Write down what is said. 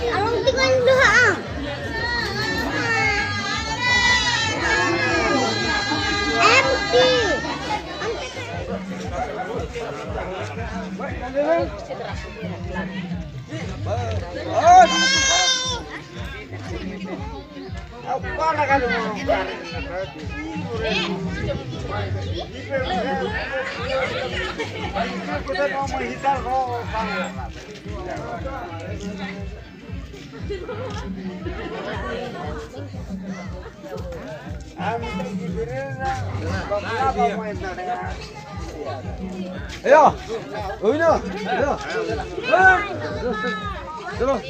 Along tinggal doa. Empty. Apa nak kalau kita mau menghitar kok. Ayo, oyna. Ayo. Terus.